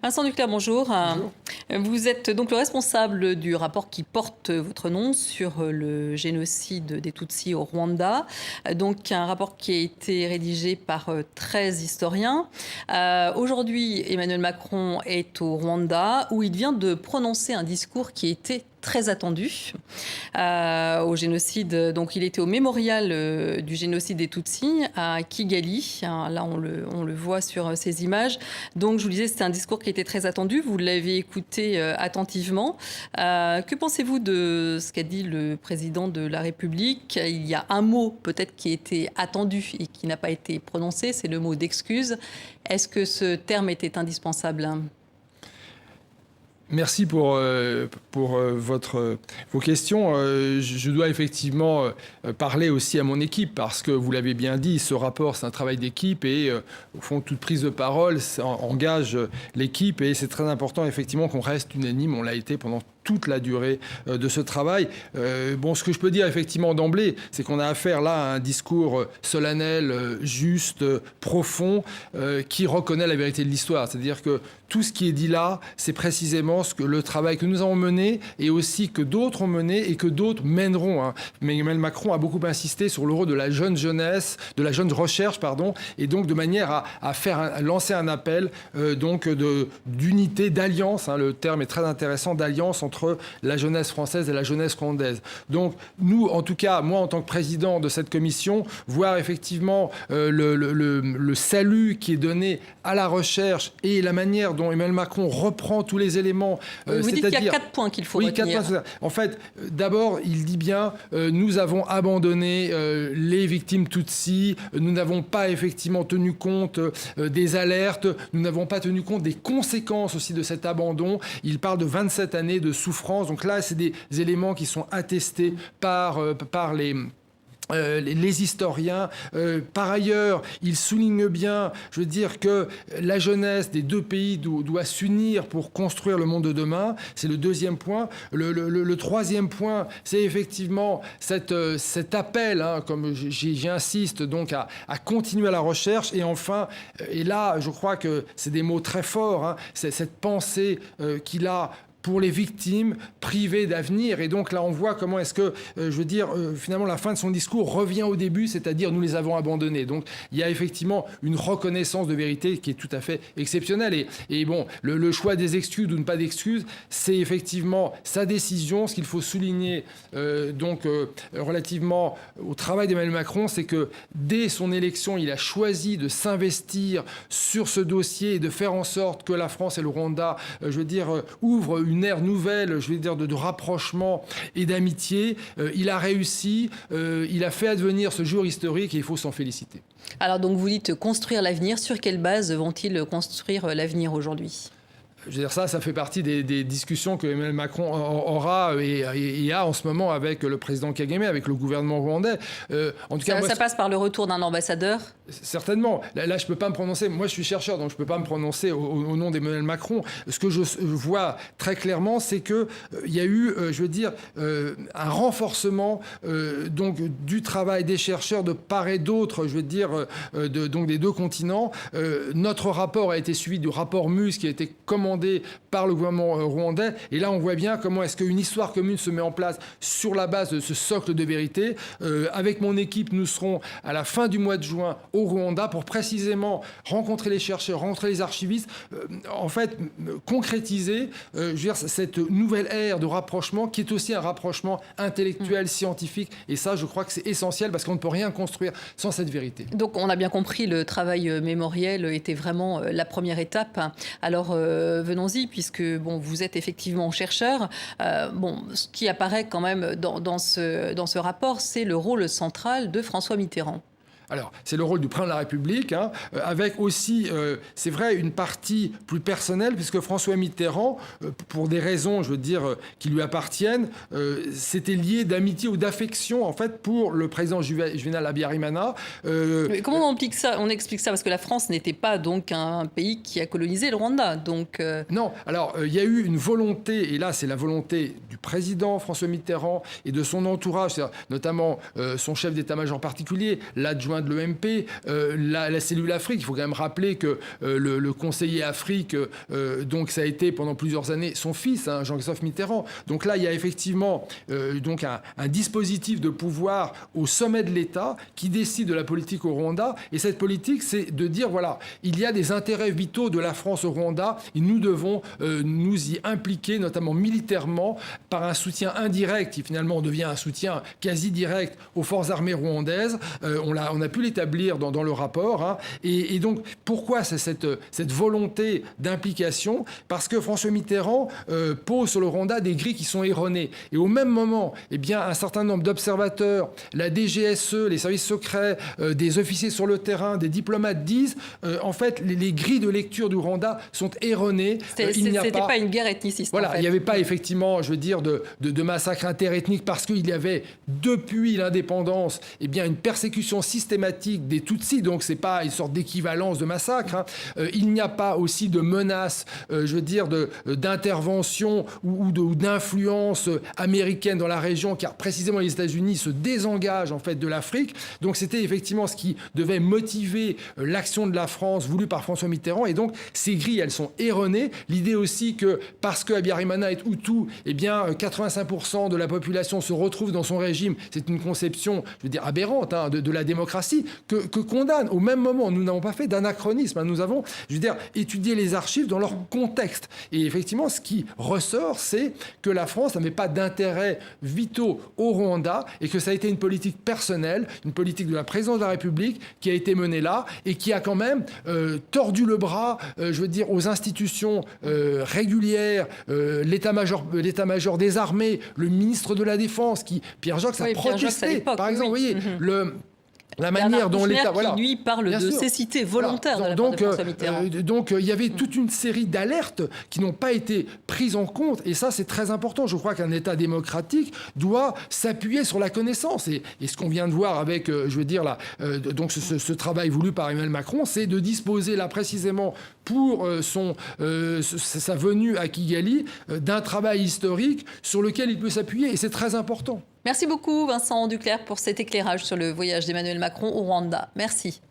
Vincent Duclerc, bonjour. Bonjour. Vous êtes donc le responsable du rapport qui porte votre nom sur le génocide des Tutsis au Rwanda. Donc un rapport qui a été rédigé par 13 historiens. Aujourd'hui, Emmanuel Macron est au Rwanda où il vient de prononcer un discours qui était très attendu au génocide. Donc, il était au mémorial du génocide des Tutsis à Kigali. Là, on le voit sur ces images. Donc, je vous disais, c'était un discours qui était très attendu. Vous l'avez écouté attentivement. Que pensez-vous de ce qu'a dit le président de la République? Il y a un mot peut-être qui était attendu et qui n'a pas été prononcé, c'est le mot d'excuse. Est-ce que ce terme était indispensable? Merci pour vos questions. Je dois effectivement parler aussi à mon équipe parce que vous l'avez bien dit, ce rapport, c'est un travail d'équipe et au fond, toute prise de parole engage l'équipe et c'est très important effectivement qu'on reste unanime. On l'a été pendant toute la durée de ce travail. Ce que je peux dire effectivement d'emblée, c'est qu'on a affaire là à un discours solennel, juste, profond, qui reconnaît la vérité de l'histoire. C'est-à-dire que tout ce qui est dit là, c'est précisément le travail que nous avons mené et aussi que d'autres ont mené et que d'autres mèneront. Mais Emmanuel Macron a beaucoup insisté sur le rôle de la jeune jeunesse, de la jeune recherche, et donc de manière à lancer un appel d'unité, d'alliance. Le terme est très intéressant, d'alliance entre la jeunesse française et la jeunesse rwandaise. Donc nous, en tout cas, moi en tant que président de cette commission, voir effectivement le salut qui est donné à la recherche et la manière dont Emmanuel Macron reprend tous les éléments. Vous dites qu'il y a 4 points qu'il faut retenir. 4 points. En fait, d'abord, il dit bien nous avons abandonné les victimes Tutsis, nous n'avons pas effectivement tenu compte des alertes, nous n'avons pas tenu compte des conséquences aussi de cet abandon. Il parle de 27 années de souffrance. Donc là, c'est des éléments qui sont attestés par les historiens. Par ailleurs, il souligne bien, je veux dire, que la jeunesse des deux pays doit s'unir pour construire le monde de demain. C'est le deuxième point. Le troisième point, c'est effectivement cet appel, comme j'insiste, donc à continuer la recherche. Et enfin, et là, je crois que c'est des mots très forts, c'est cette pensée qu'il a pour les victimes privées d'avenir. Et donc là, on voit comment est-ce que, finalement, la fin de son discours revient au début, c'est-à-dire nous les avons abandonnés. Donc il y a effectivement une reconnaissance de vérité qui est tout à fait exceptionnelle. Et bon, le choix des excuses ou ne pas d'excuses, c'est effectivement sa décision. Ce qu'il faut souligner relativement au travail d'Emmanuel Macron, c'est que dès son élection, il a choisi de s'investir sur ce dossier et de faire en sorte que la France et le Rwanda, ouvrent une ère nouvelle, de rapprochement et d'amitié. Il a réussi, il a fait advenir ce jour historique et il faut s'en féliciter. Alors donc vous dites construire l'avenir. Sur quelle base vont-ils construire l'avenir aujourd'hui ? Ça fait partie des discussions que Emmanuel Macron aura et a en ce moment avec le président Kagame, avec le gouvernement rwandais. En tout cas, ça passe par le retour d'un ambassadeur ? Certainement. Là, je ne peux pas me prononcer. Moi, je suis chercheur, donc je ne peux pas me prononcer au nom d'Emmanuel Macron. Ce que je vois très clairement, c'est qu'il y a eu, un renforcement du travail des chercheurs de part et d'autre, des deux continents. Notre rapport a été suivi du rapport MUS qui a été commandé par le gouvernement rwandais. Et là, on voit bien comment est-ce qu'une histoire commune se met en place sur la base de ce socle de vérité. Avec mon équipe, nous serons à la fin du mois de juin au Rwanda pour précisément rencontrer les chercheurs, rencontrer les archivistes, concrétiser cette nouvelle ère de rapprochement qui est aussi un rapprochement intellectuel, scientifique. Et ça, je crois que c'est essentiel parce qu'on ne peut rien construire sans cette vérité. Donc, on a bien compris, le travail mémoriel était vraiment la première étape. Alors, venons-y, puisque vous êtes effectivement chercheur. Ce qui apparaît quand même dans ce rapport, c'est le rôle central de François Mitterrand. Alors, c'est le rôle du président de la République, avec aussi, c'est vrai, une partie plus personnelle, puisque François Mitterrand, pour des raisons, qui lui appartiennent, c'était lié d'amitié ou d'affection, en fait, pour le président Juvénal Habyarimana. Mais comment on explique ça? Parce que la France n'était pas donc un pays qui a colonisé le Rwanda. Donc Non, alors, il y a eu une volonté, et là, c'est la volonté du président François Mitterrand et de son entourage, notamment son chef d'état-major particulier, l'adjoint sein de l'EMP, la cellule Afrique. Il faut quand même rappeler que le conseiller Afrique, donc ça a été pendant plusieurs années son fils, hein, Jean-Christophe Mitterrand. Donc là, il y a effectivement donc un dispositif de pouvoir au sommet de l'État qui décide de la politique au Rwanda. Et cette politique, c'est de dire, voilà, il y a des intérêts vitaux de la France au Rwanda et nous devons nous y impliquer, notamment militairement, par un soutien indirect qui finalement devient un soutien quasi direct aux forces armées rwandaises. On a pu l'établir dans le rapport. Hein. Et donc, pourquoi c'est cette volonté d'implication? Parce que François Mitterrand pose sur le Rwanda des grilles qui sont erronées. Et au même moment, eh bien, un certain nombre d'observateurs, la DGSE, les services secrets, des officiers sur le terrain, des diplomates disent, en fait, les grilles de lecture du Rwanda sont erronées. C'était pas une guerre ethniciste. Voilà, en fait. il n'y avait pas effectivement, je veux dire, de massacre interethnique parce qu'il y avait, depuis l'indépendance, eh bien, une persécution systématique des Tutsis. Donc, c'est pas une sorte d'équivalence de massacre. Hein. Il n'y a pas aussi de menace, je veux dire, d'intervention ou d'influence américaine dans la région, car précisément les États-Unis se désengagent en fait de l'Afrique. Donc, c'était effectivement ce qui devait motiver l'action de la France voulue par François Mitterrand. Et donc, ces grilles, elles sont erronées. L'idée aussi que parce que Habyarimana est Hutu, eh bien, 85% de la population se retrouve dans son régime, c'est une conception, je veux dire, aberrante hein, de la démocratie que condamne. Au même moment, nous n'avons pas fait d'anachronisme. Hein, nous avons, je veux dire, étudié les archives dans leur contexte. Et effectivement, ce qui ressort, c'est que la France n'avait pas d'intérêts vitaux au Rwanda et que ça a été une politique personnelle, une politique de la présidence de la République qui a été menée là et qui a quand même tordu le bras, je veux dire, aux institutions régulières, l'état-major des armées, le ministre de la Défense, Pierre Joxe a protesté, par exemple, oui. Vous voyez, la manière dont l'État... Voilà. Qui, lui, parle de cécité volontaire de la part de François Mitterrand. Donc, il y avait toute une série d'alertes qui n'ont pas été prises en compte. Et ça, c'est très important. Je crois qu'un État démocratique doit s'appuyer sur la connaissance. Et ce qu'on vient de voir avec, je veux dire, donc ce travail voulu par Emmanuel Macron, c'est de disposer là précisément pour sa venue à Kigali d'un travail historique sur lequel il peut s'appuyer. Et c'est très important. Merci beaucoup Vincent Duclercq pour cet éclairage sur le voyage d'Emmanuel Macron au Rwanda. Merci.